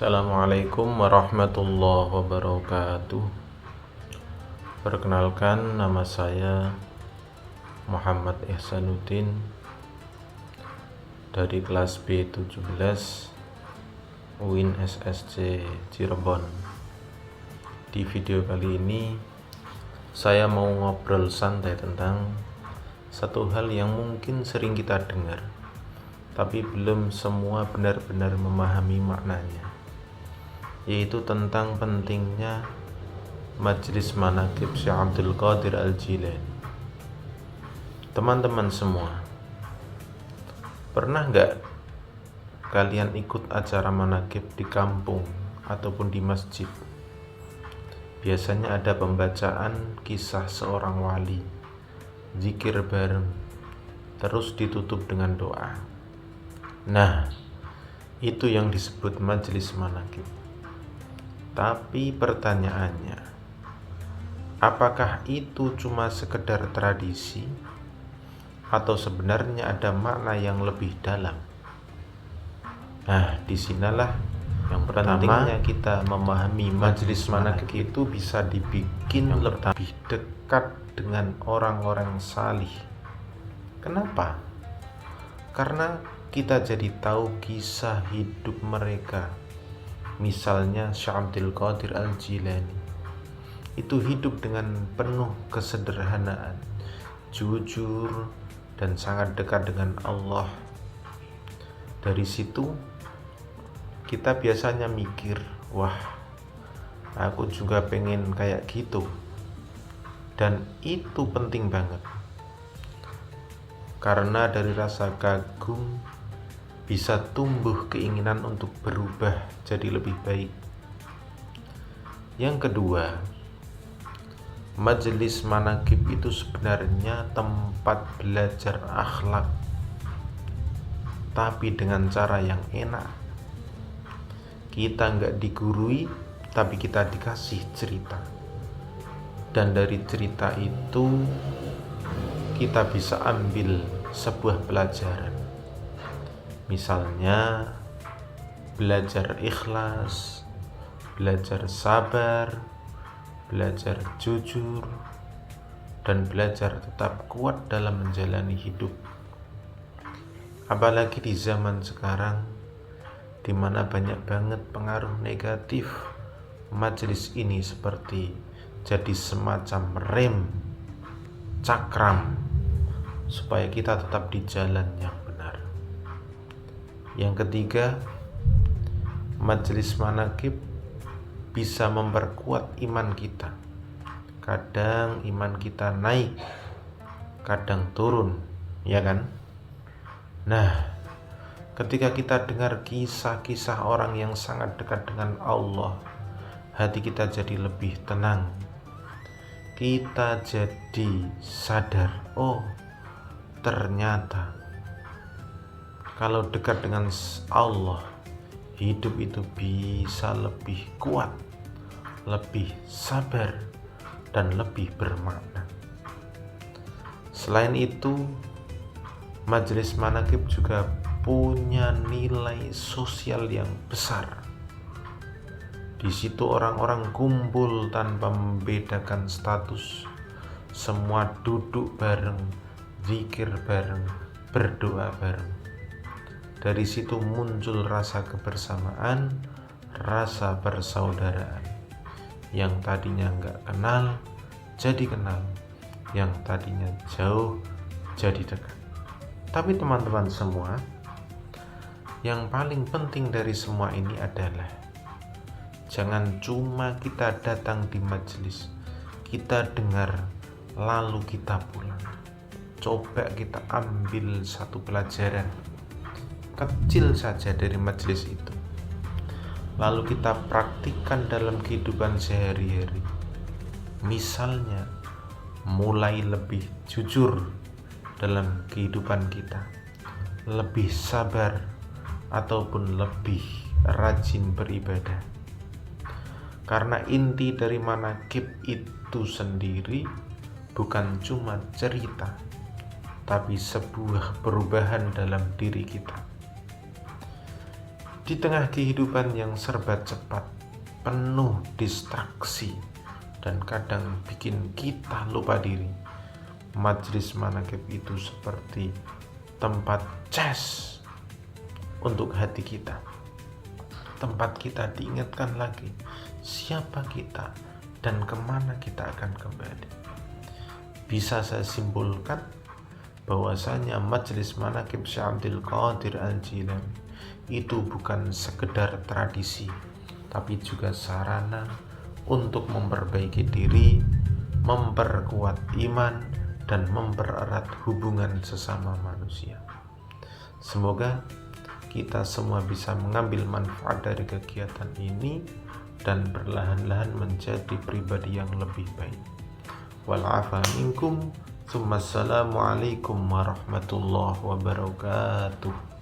Assalamualaikum warahmatullahi wabarakatuh. Perkenalkan, nama saya Muhammad Ihsanuddin dari kelas B17 UIN SSC Cirebon. Di video kali ini saya mau ngobrol santai tentang satu hal yang mungkin sering kita dengar, tapi belum semua benar-benar memahami maknanya, yaitu tentang pentingnya Majelis Manaqib Syekh Abdul Qadir Al-Jilani. Teman-teman semua, pernah nggak kalian ikut acara manaqib di kampung ataupun di masjid? Biasanya ada pembacaan kisah seorang wali, zikir bareng, terus ditutup dengan doa. Nah, itu yang disebut majelis manaqib. Tapi pertanyaannya, apakah itu cuma sekedar tradisi atau sebenarnya ada makna yang lebih dalam? Nah, disinilah yang pentingnya kita memahami majelis manaqib itu bisa dibikin lebih dekat dengan orang-orang salih. Kenapa? Karena kita jadi tahu kisah hidup mereka. Misalnya Syekh Abdul Qadir Al-Jilani itu hidup dengan penuh kesederhanaan, jujur, dan sangat dekat dengan Allah. Dari situ kita biasanya mikir, wah, aku juga pengen kayak gitu. Dan itu penting banget, karena dari rasa kagum bisa tumbuh keinginan untuk berubah jadi lebih baik. Yang kedua, majelis manaqib itu sebenarnya tempat belajar akhlak, tapi dengan cara yang enak. Kita nggak digurui, tapi kita dikasih cerita, dan dari cerita itu kita bisa ambil sebuah pelajaran. Misalnya belajar ikhlas, belajar sabar, belajar jujur, dan belajar tetap kuat dalam menjalani hidup. Apalagi di zaman sekarang, di mana banyak banget pengaruh negatif, majelis ini seperti jadi semacam rem, cakram, supaya kita tetap di jalan yang benar. Yang ketiga, majelis manaqib bisa memperkuat iman kita. Kadang iman kita naik, kadang turun, ya kan? Nah, ketika kita dengar kisah-kisah orang yang sangat dekat dengan Allah, hati kita jadi lebih tenang. Kita jadi sadar, oh, ternyata kalau dekat dengan Allah, hidup itu bisa lebih kuat, lebih sabar, dan lebih bermakna. Selain itu, majelis manaqib juga punya nilai sosial yang besar. Di situ orang-orang kumpul tanpa membedakan status. Semua duduk bareng, zikir bareng, berdoa bareng. Dari situ muncul rasa kebersamaan, rasa persaudaraan. Yang tadinya nggak kenal, jadi kenal. Yang tadinya jauh, jadi dekat. Tapi teman-teman semua, yang paling penting dari semua ini adalah jangan cuma kita datang di majelis, kita dengar, lalu kita pulang. Coba kita ambil satu pelajaran kecil saja dari majelis itu, lalu kita praktikkan dalam kehidupan sehari-hari. Misalnya, mulai lebih jujur dalam kehidupan kita, lebih sabar, ataupun lebih rajin beribadah. Karena inti dari manaqib itu sendiri bukan cuma cerita, tapi sebuah perubahan dalam diri kita. Di tengah kehidupan yang serba cepat, penuh distraksi, dan kadang bikin kita lupa diri, Majelis Manaqib itu seperti tempat chess untuk hati kita. Tempat kita diingatkan lagi siapa kita dan kemana kita akan kembali. Bisa saya simpulkan bahwasanya Majelis Manaqib Syekh Abdul Qadir Al-Jilani itu bukan sekedar tradisi, tapi juga sarana untuk memperbaiki diri, memperkuat iman, dan mempererat hubungan sesama manusia. Semoga kita semua bisa mengambil manfaat dari kegiatan ini dan perlahan-lahan menjadi pribadi yang lebih baik. Wal afa minkum. Assalamualaikum warahmatullahi wabarakatuh.